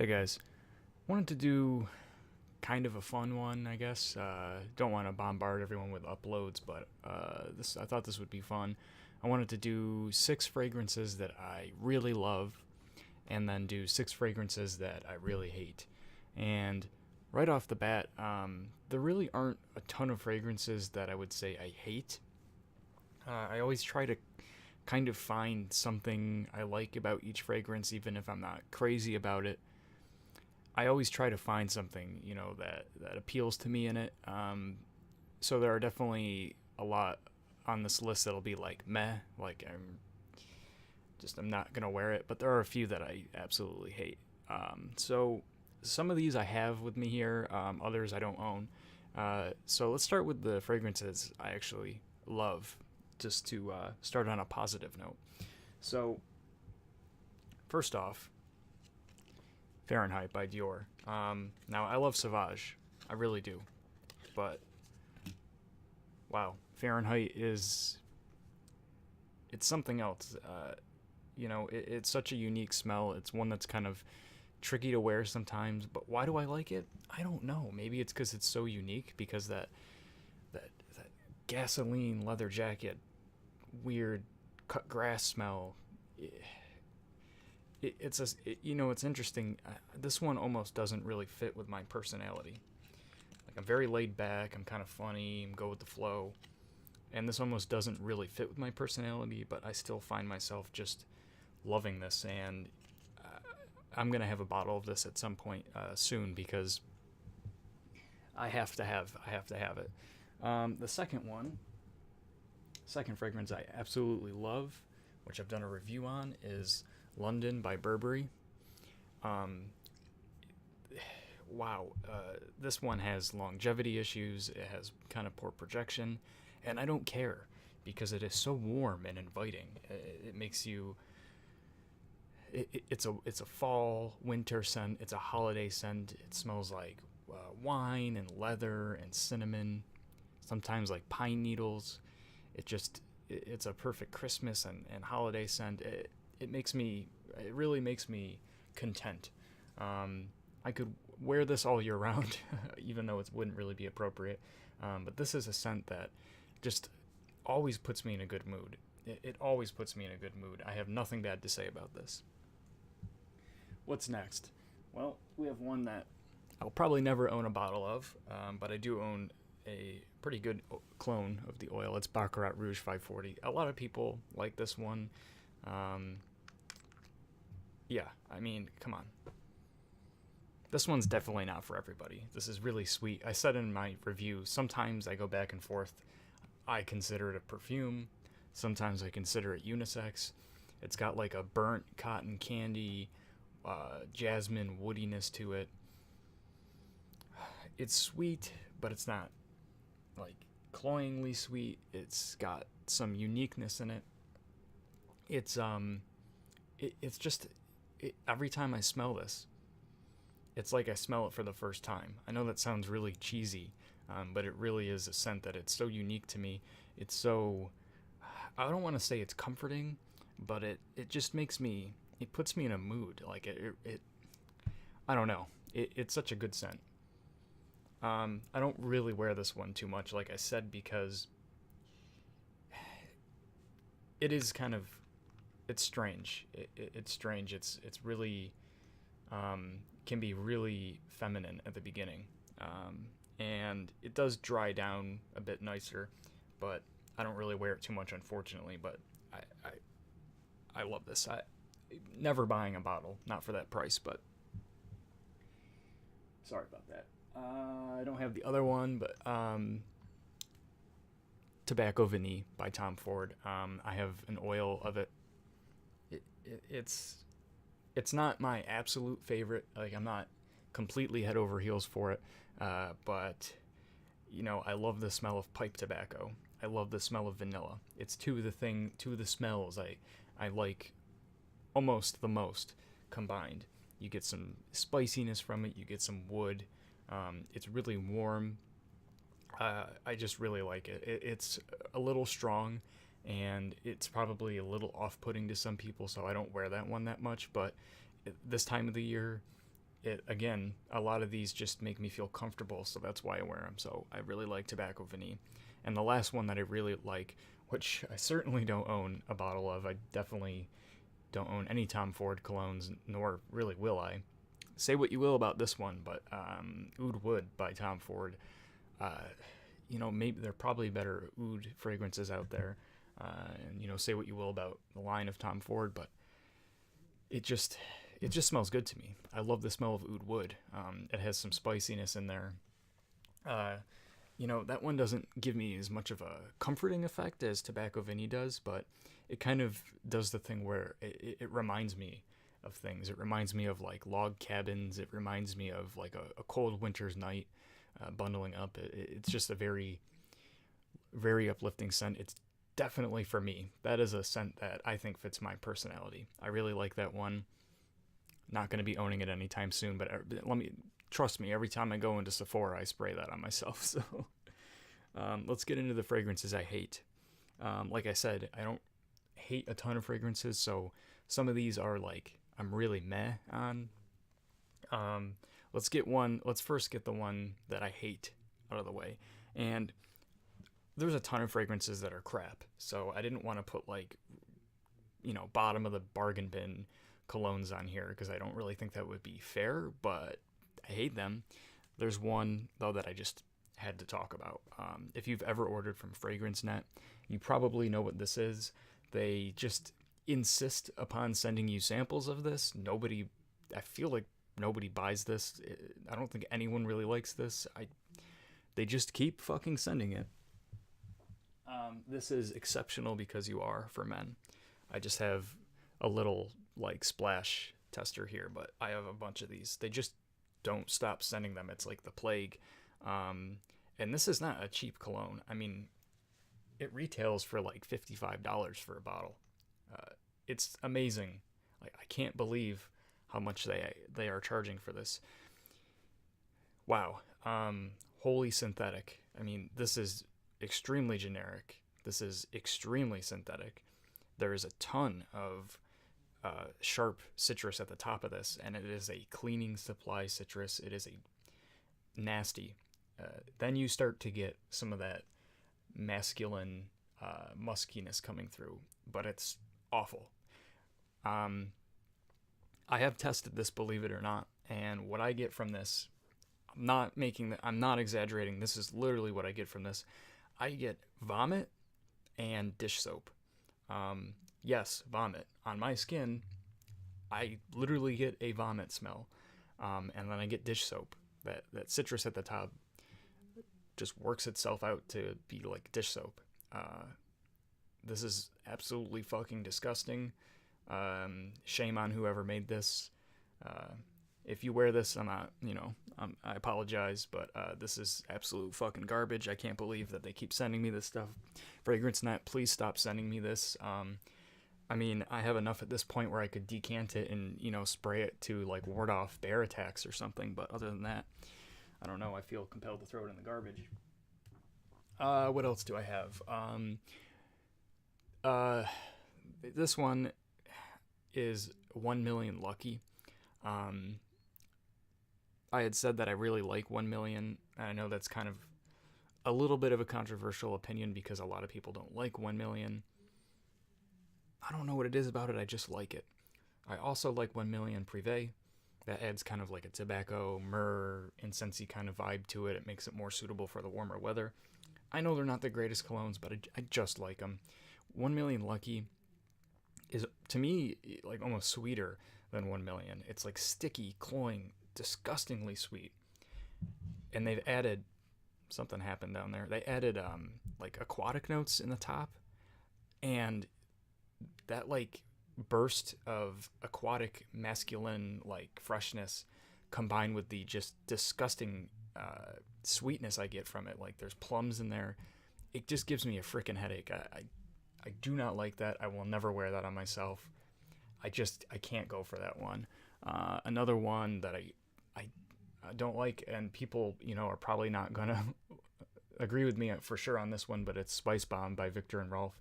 Hey guys, wanted to do kind of a fun one, I guess. Don't want to bombard everyone with uploads, but this I thought this would be fun. I wanted to do six fragrances that I really love, and then do six fragrances that I really hate. And right off the bat, there really aren't a ton of fragrances that I would say I hate. I always try to kind of find something I like about each fragrance, even if I'm not crazy about it. I always try to find something, that appeals to me in it. So there are definitely a lot on this list that'll be like meh, like I'm not gonna wear it. But there are a few that I absolutely hate. So some of these I have with me here, others I don't own. So let's start with the fragrances I actually love, just to start on a positive note. So first off, Fahrenheit by Dior. Now I love Sauvage, I really do, but wow, Fahrenheit is it's something else. It's such a unique smell. It's one that's kind of tricky to wear sometimes. But why do I like it? I don't know. Maybe it's because it's so unique. Because that gasoline leather jacket, weird cut grass smell. It's interesting. This one almost doesn't really fit with my personality. Like, I'm very laid back. I'm kind of funny. I'm go with the flow. And this almost doesn't really fit with my personality, but I still find myself just loving this. And I'm gonna have a bottle of this at some point soon, because I have to have it. The second fragrance I absolutely love, which I've done a review on, is London by Burberry. Um, wow, this one has longevity issues. It has kind of poor projection, and I don't care because it is so warm and inviting. It makes you. It's a fall winter scent. It's a holiday scent. It smells like wine and leather and cinnamon, sometimes like pine needles. It's a perfect Christmas and holiday scent. It really makes me content. I could wear this all year round, even though it wouldn't really be appropriate. But this is a scent that just always puts me in a good mood. It always puts me in a good mood. I have nothing bad to say about this. What's next? Well, we have one that I'll probably never own a bottle of, but I do own a pretty good clone of the oil. It's Baccarat Rouge 540. A lot of people like this one. Um, yeah, I mean, come on. This one's definitely not for everybody. This is really sweet. I said in my review, sometimes I go back and forth. I consider it a perfume. Sometimes I consider it unisex. It's got like a burnt cotton candy, jasmine woodiness to it. It's sweet, but it's not like cloyingly sweet. It's got some uniqueness in it. It's just every time I smell this, it's like I smell it for the first time. I know that sounds really cheesy, but it really is a scent that it's so unique to me. It's so, I don't want to say it's comforting, but it just it puts me in a mood. Like I don't know. It's such a good scent. I don't really wear this one too much, like I said, because it is kind of, it's strange. It's strange. It's really can be really feminine at the beginning, and it does dry down a bit nicer, but I don't really wear it too much, unfortunately. But I I love this. I never buying a bottle, not for that price, but sorry about that. I don't have the other one, but Tobacco Vanille by Tom Ford. I have an oil of it. It's not my absolute favorite. Like, I'm not completely head over heels for it, but I love the smell of pipe tobacco. I love the smell of vanilla. It's two of the smells I like almost the most combined. You get some spiciness from it. You get some wood. It's really warm. I just really like it. It's a little strong, and it's probably a little off-putting to some people, so I don't wear that one that much. But this time of the year, it again, a lot of these just make me feel comfortable, so that's why I wear them. So I really like Tobacco Vanille. And the last one that I really like, which I certainly don't own a bottle of, I definitely don't own any Tom Ford colognes, nor really will I. Say what you will about this one, but Oud Wood by Tom Ford, uh, maybe there are probably better oud fragrances out there. And say what you will about the line of Tom Ford, but it just smells good to me. I love the smell of oud wood. It has some spiciness in there. Uh, that one doesn't give me as much of a comforting effect as Tobacco Vinny does, but it kind of does the thing where it reminds me of things. It reminds me of like log cabins. It reminds me of like a cold winter's night, bundling up. It's just a very, very uplifting scent. It's definitely for me. That is a scent that I think fits my personality. I really like that one. Not going to be owning it anytime soon, but trust me, every time I go into Sephora, I spray that on myself. So let's get into the fragrances I hate. Like I said, I don't hate a ton of fragrances, so some of these are like I'm really meh on. Let's first get the one that I hate out of the way. And there's a ton of fragrances that are crap, so I didn't want to put like, bottom of the bargain bin colognes on here because I don't really think that would be fair, but I hate them. There's one, though, that I just had to talk about. If you've ever ordered from FragranceNet, you probably know what this is. They just insist upon sending you samples of this. I feel like nobody buys this. I don't think anyone really likes this. They just keep fucking sending it. This is Exceptional Because You Are for men. I just have a little like splash tester here, but I have a bunch of these. They just don't stop sending them. It's like the plague. And this is not a cheap cologne. I mean, it retails for like $55 for a bottle. It's amazing. Like, I can't believe how much they are charging for this. Wow. Wholly synthetic. I mean, this is extremely generic. This is extremely synthetic. There is a ton of sharp citrus at the top of this, and it is a cleaning supply citrus. It is a nasty. Then you start to get some of that masculine muskiness coming through, but it's awful. I have tested this, believe it or not, and what I get from this, I'm not exaggerating. This is literally what I get from this. I get vomit and dish soap. Yes, vomit. On my skin, I literally get a vomit smell. And then I get dish soap. That citrus at the top just works itself out to be like dish soap. This is absolutely fucking disgusting. Shame on whoever made this. If you wear this, I apologize, but this is absolute fucking garbage. I can't believe that they keep sending me this stuff. FragranceNet, please stop sending me this. I mean, I have enough at this point where I could decant it and, spray it to, like, ward off bear attacks or something, but other than that, I don't know, I feel compelled to throw it in the garbage. What else do I have? This one is 1 Million Lucky. I had said that I really like 1 Million, and I know that's kind of a little bit of a controversial opinion because a lot of people don't like 1 Million. I don't know what it is about it, I just like it. I also like 1 Million Privé. That adds kind of like a tobacco, myrrh, incensey kind of vibe to it. It makes it more suitable for the warmer weather. I know they're not the greatest colognes, but I just like them. 1 Million Lucky is, to me, like almost sweeter than 1 Million. It's like sticky, cloying, disgustingly sweet. And they've added, something happened down there. They added like aquatic notes in the top, and that like burst of aquatic masculine like freshness combined with the just disgusting sweetness I get from it. Like there's plums in there. It just gives me a freaking headache. I do not like that. I will never wear that on myself. I can't go for that one. Another one that I don't like, and people, are probably not gonna agree with me for sure on this one, but it's Spice Bomb by Viktor and Rolf.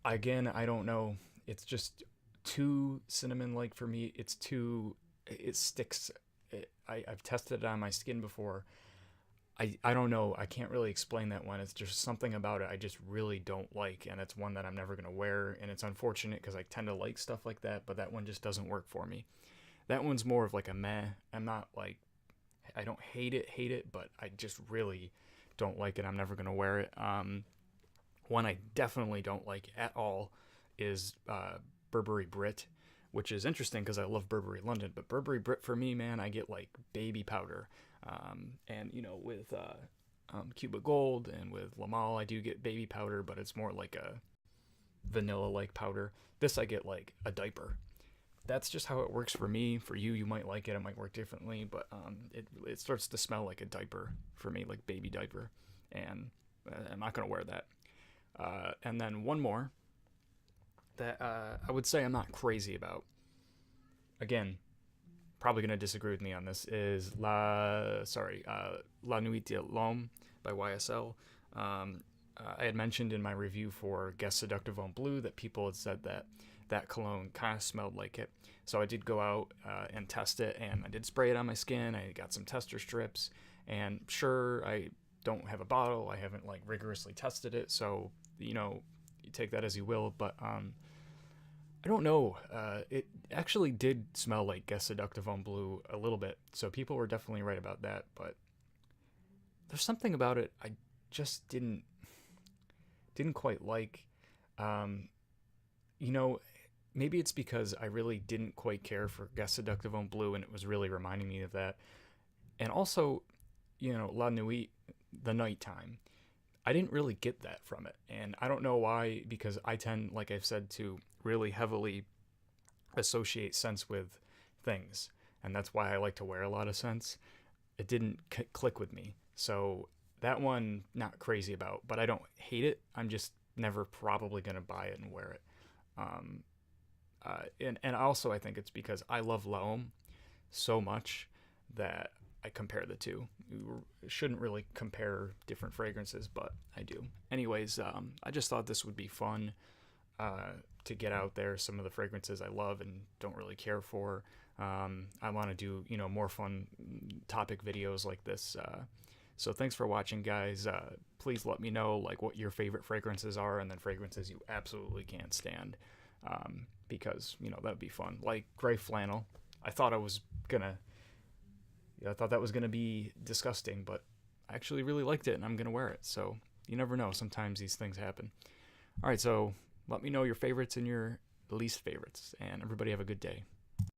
Again, I don't know. It's just too cinnamon-like for me. It sticks I've tested it on my skin before. I don't know. I can't really explain that one. It's just something about it I just really don't like, and it's one that I'm never going to wear. And it's unfortunate because I tend to like stuff like that, but that one just doesn't work for me. That one's more of like a meh. I'm not like, I don't hate it, but I just really don't like it. I'm never going to wear it. One I definitely don't like at all is Burberry Brit, which is interesting because I love Burberry London, but Burberry Brit for me, man, I get like baby powder. And with Cuba Gold and with Lamal, I do get baby powder, but it's more like a vanilla-like powder. This I get like a diaper. That's just how it works for me. For you, you might like it. It might work differently, but it starts to smell like a diaper for me, like baby diaper, and I'm not gonna wear that. And then one more that I would say I'm not crazy about. Again, probably going to disagree with me on this, is La Nuit de l'Homme by YSL. I had mentioned in my review for Guess Seductive Homme Bleu that people had said that cologne kind of smelled like it. So I did go out and test it, and I did spray it on my skin. I got some tester strips, and sure, I don't have a bottle. I haven't like rigorously tested it, so you take that as you will. But I don't know. It actually did smell like Guess Seductive Homme Bleu a little bit, so people were definitely right about that. But there's something about it I just didn't quite like. Maybe it's because I really didn't quite care for Guess Seductive Homme Bleu, and it was really reminding me of that. And also, La Nuit, the nighttime. I didn't really get that from it, and I don't know why, because I tend, like I've said, to really heavily associate scents with things, and that's why I like to wear a lot of scents. It didn't click with me, so that one, not crazy about, but I don't hate it. I'm just never probably going to buy it and wear it. And also I think it's because I love L'Homme so much that I compare the two. You shouldn't really compare different fragrances, but I do. Anyways, I just thought this would be fun to get out there some of the fragrances I love and don't really care for. I want to do more fun topic videos like this. So thanks for watching, guys. Please let me know like what your favorite fragrances are, and then fragrances you absolutely can't stand, because that'd be fun. Like gray flannel. I thought that was gonna be disgusting, but I actually really liked it, and I'm gonna wear it. So you never know. Sometimes these things happen. All right, so let me know your favorites and your least favorites, and everybody have a good day.